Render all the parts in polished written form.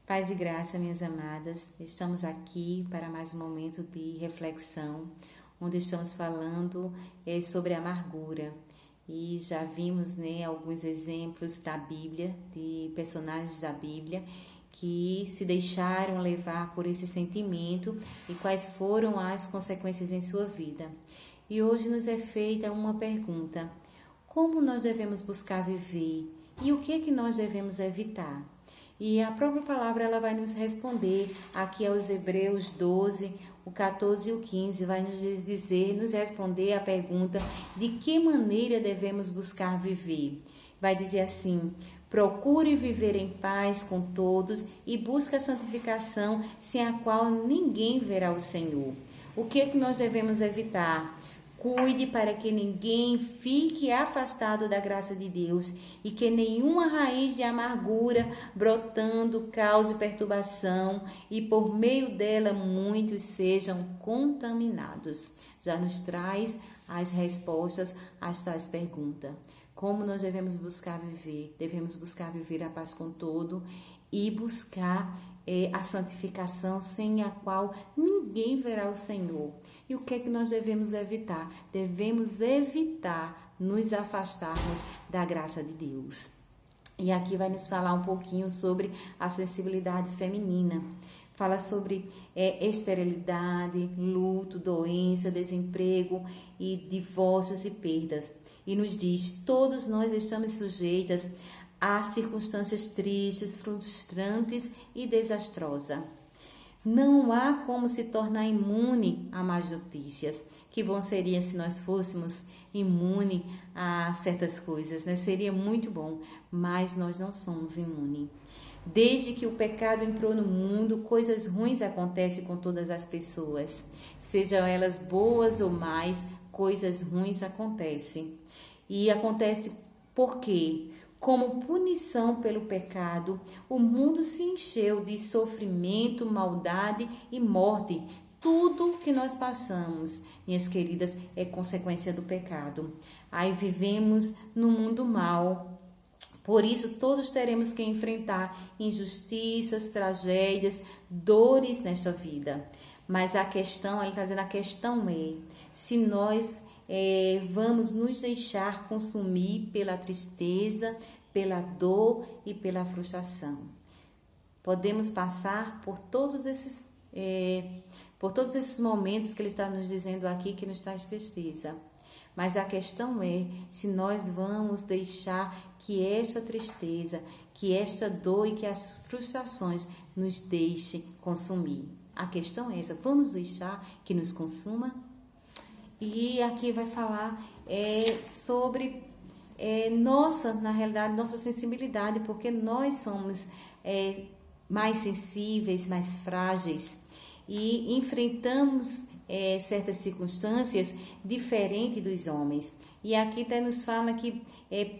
Paz e graça, minhas amadas. Estamos aqui para mais um momento de reflexão, onde estamos falando sobre amargura. E já vimos, alguns exemplos da Bíblia, de personagens da Bíblia, que se deixaram levar por esse sentimento e quais foram as consequências em sua vida. E hoje nos é feita uma pergunta: como nós devemos buscar viver e o que é que nós devemos evitar? E a própria palavra ela vai nos responder aqui aos Hebreus 12, o 14 e o 15, vai nos dizer, nos responder a pergunta de que maneira devemos buscar viver. Vai dizer assim: procure viver em paz com todos e busque a santificação, sem a qual ninguém verá o Senhor. O que é que nós devemos evitar? Cuide para que ninguém fique afastado da graça de Deus e que nenhuma raiz de amargura brotando cause perturbação e por meio dela muitos sejam contaminados. Já nos traz as respostas às tais perguntas. Como nós devemos buscar viver? Devemos buscar viver a paz com todo e buscar a santificação, sem a qual ninguém verá o Senhor. E o que é que nós devemos evitar? Devemos evitar nos afastarmos da graça de Deus. E aqui vai nos falar um pouquinho sobre a sensibilidade feminina. Fala sobre esterilidade, luto, doença, desemprego e divórcios e perdas. E nos diz: todos nós estamos sujeitas a circunstâncias tristes, frustrantes e desastrosas. Não há como se tornar imune a más notícias. Que bom seria se nós fôssemos imunes a certas coisas, né? Seria muito bom, mas nós não somos imunes. Desde que o pecado entrou no mundo, coisas ruins acontecem com todas as pessoas. Sejam elas boas ou más, coisas ruins acontecem. E acontece por quê? Como punição pelo pecado, o mundo se encheu de sofrimento, maldade e morte. Tudo que nós passamos, minhas queridas, é consequência do pecado. Aí vivemos no mundo mau. Por isso, todos teremos que enfrentar injustiças, tragédias, dores nesta vida. Mas a questão, ele está dizendo, a questão é se nós vamos nos deixar consumir pela tristeza, pela dor e pela frustração. Podemos passar por todos esses momentos que ele está nos dizendo aqui, que nos traz tristeza. Mas a questão é se nós vamos deixar que esta tristeza, que esta dor e que as frustrações nos deixem consumir. A questão é essa: vamos deixar que nos consuma? E aqui vai falar sobre na realidade, nossa sensibilidade, porque nós somos mais sensíveis, mais frágeis e enfrentamos certas circunstâncias diferentes dos homens. E aqui até nos fala que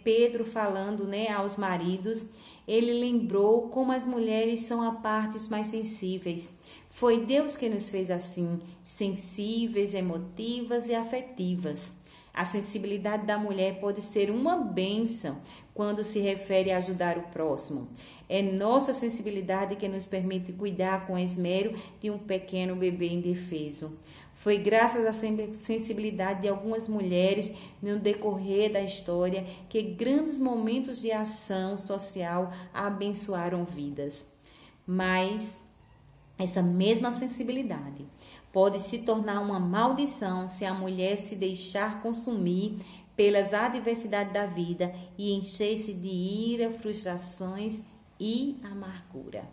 Pedro falando aos maridos, ele lembrou como as mulheres são a partes mais sensíveis. Foi Deus que nos fez assim, sensíveis, emotivas e afetivas. A sensibilidade da mulher pode ser uma bênção quando se refere a ajudar o próximo. É nossa sensibilidade que nos permite cuidar com esmero de um pequeno bebê indefeso. Foi graças à sensibilidade de algumas mulheres no decorrer da história que grandes momentos de ação social abençoaram vidas. Mas essa mesma sensibilidade pode se tornar uma maldição se a mulher se deixar consumir pelas adversidades da vida e encher-se de ira, frustrações e amargura.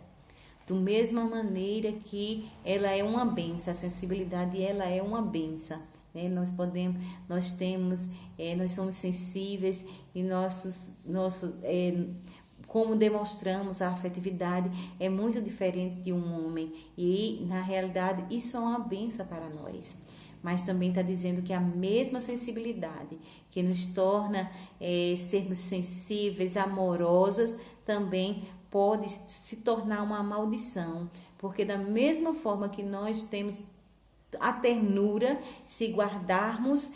Da mesma maneira que ela é uma bênção, a sensibilidade ela é uma bênção. Nós somos sensíveis e como demonstramos a afetividade é muito diferente de um homem e, na realidade, isso é uma bênção para nós. Mas também está dizendo que a mesma sensibilidade que nos torna sermos sensíveis, amorosas, também pode se tornar uma maldição, porque da mesma forma que nós temos a ternura, se guardarmos,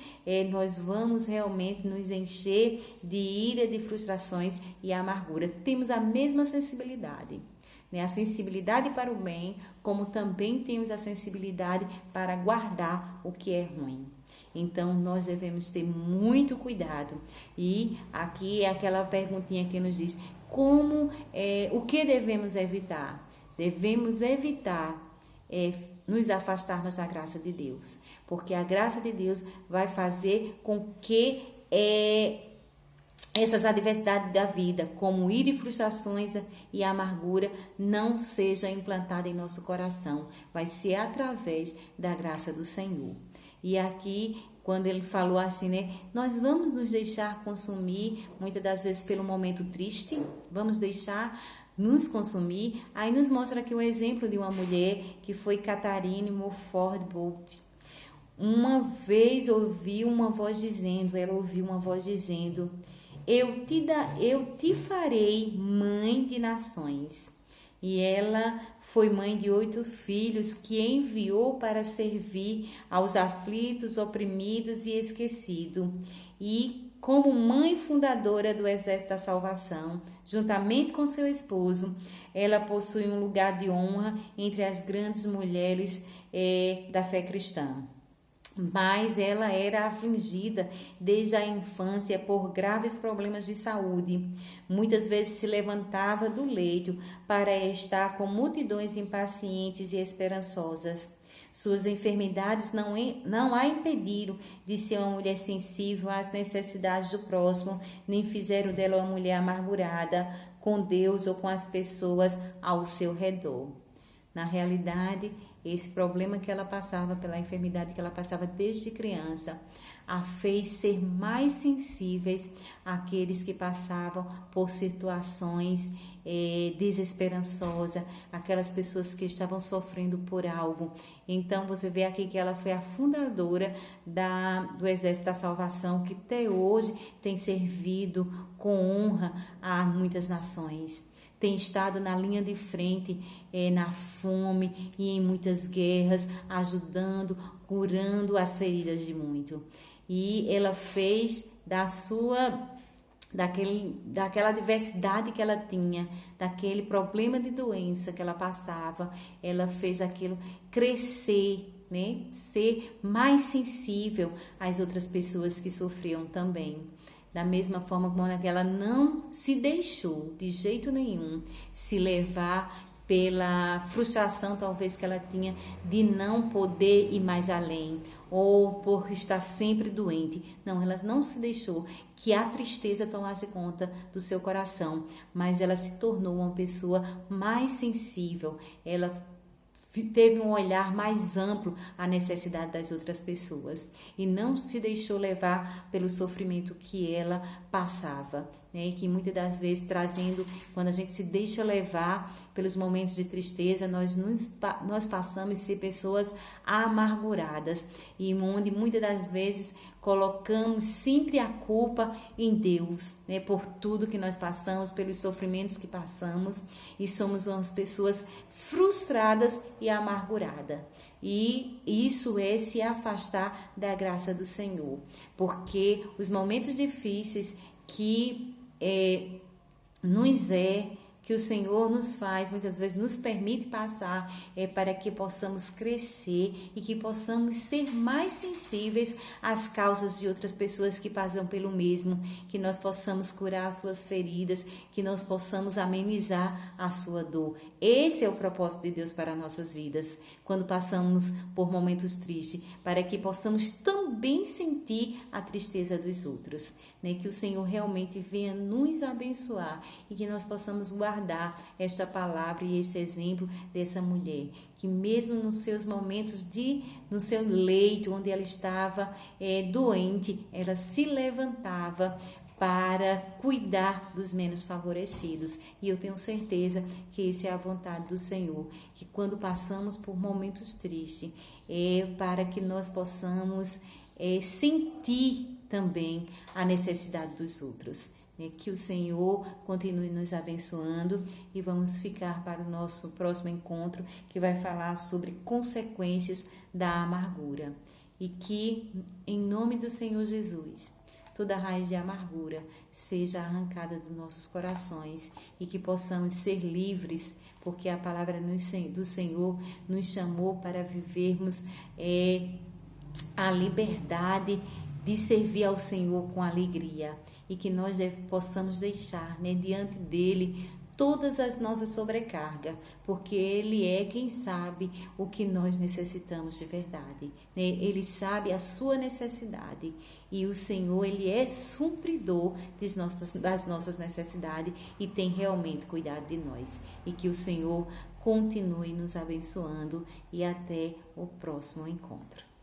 nós vamos realmente nos encher de ira, de frustrações e amargura. Temos a mesma sensibilidade. né? A sensibilidade para o bem, como também temos a sensibilidade para guardar o que é ruim. Então, nós devemos ter muito cuidado. E aqui é aquela perguntinha que nos diz, o que devemos evitar? Devemos evitar nos afastarmos da graça de Deus, porque a graça de Deus vai fazer com que essas adversidades da vida, como ira e frustrações e amargura, não seja implantada em nosso coração. Vai ser através da graça do Senhor. E aqui, quando ele falou assim, né? Nós vamos nos deixar consumir, muitas das vezes pelo momento triste, vamos deixar nos consumir. Aí nos mostra aqui um exemplo de uma mulher que foi Catharine Mulford Bolt. Uma vez ela ouviu uma voz dizendo, eu te farei mãe de nações. E ela foi mãe de 8 filhos que enviou para servir aos aflitos, oprimidos e esquecidos. E como mãe fundadora do Exército da Salvação, juntamente com seu esposo, ela possui um lugar de honra entre as grandes mulheres da fé cristã. Mas ela era afligida desde a infância por graves problemas de saúde. Muitas vezes se levantava do leito para estar com multidões impacientes e esperançosas. Suas enfermidades não a impediram de ser uma mulher sensível às necessidades do próximo, nem fizeram dela uma mulher amargurada com Deus ou com as pessoas ao seu redor. Na realidade, esse problema que ela passava, pela enfermidade que ela passava desde criança, a fez ser mais sensíveis àqueles que passavam por situações desesperançosas, aquelas pessoas que estavam sofrendo por algo. Então, você vê aqui que ela foi a fundadora do Exército da Salvação, que até hoje tem servido com honra a muitas nações. Tem estado na linha de frente, na fome e em muitas guerras, ajudando, curando as feridas de muito. E ela fez daquela adversidade que ela tinha, daquele problema de doença que ela passava, ela fez aquilo crescer, né? Ser mais sensível às outras pessoas que sofriam também. Da mesma forma como ela não se deixou de jeito nenhum se levar pela frustração talvez que ela tinha de não poder ir mais além ou por estar sempre doente. Não, ela não se deixou que a tristeza tomasse conta do seu coração, mas ela se tornou uma pessoa mais sensível. Ela teve um olhar mais amplo à necessidade das outras pessoas e não se deixou levar pelo sofrimento que ela passava, né? E que muitas das vezes quando a gente se deixa levar pelos momentos de tristeza, nós passamos a ser pessoas amarguradas e onde muitas das vezes colocamos sempre a culpa em Deus, né? Por tudo que nós passamos, pelos sofrimentos que passamos, e somos umas pessoas frustradas e amarguradas. E isso é se afastar da graça do Senhor, porque os momentos difíceis que que o Senhor nos faz, muitas vezes nos permite passar, para que possamos crescer e que possamos ser mais sensíveis às causas de outras pessoas que passam pelo mesmo, que nós possamos curar as suas feridas, que nós possamos amenizar a sua dor. Esse é o propósito de Deus para nossas vidas, quando passamos por momentos tristes, para que possamos também sentir a tristeza dos outros, né? Que o Senhor realmente venha nos abençoar e que nós possamos guardar esta palavra e esse exemplo dessa mulher, que mesmo nos seus momentos no seu leito, onde ela estava doente, ela se levantava para cuidar dos menos favorecidos. E eu tenho certeza que essa é a vontade do Senhor, que quando passamos por momentos tristes, para que nós possamos sentir também a necessidade dos outros. Que o Senhor continue nos abençoando e vamos ficar para o nosso próximo encontro, que vai falar sobre consequências da amargura. E que, em nome do Senhor Jesus, toda raiz de amargura seja arrancada dos nossos corações e que possamos ser livres porque a palavra do Senhor nos chamou para vivermos a liberdade de servir ao Senhor com alegria, e que nós possamos deixar, né, diante dele todas as nossas sobrecargas, porque ele é quem sabe o que nós necessitamos de verdade, né? Ele sabe a sua necessidade, e o Senhor, ele é supridor das nossas necessidades e tem realmente cuidado de nós. E que o Senhor continue nos abençoando, e até o próximo encontro.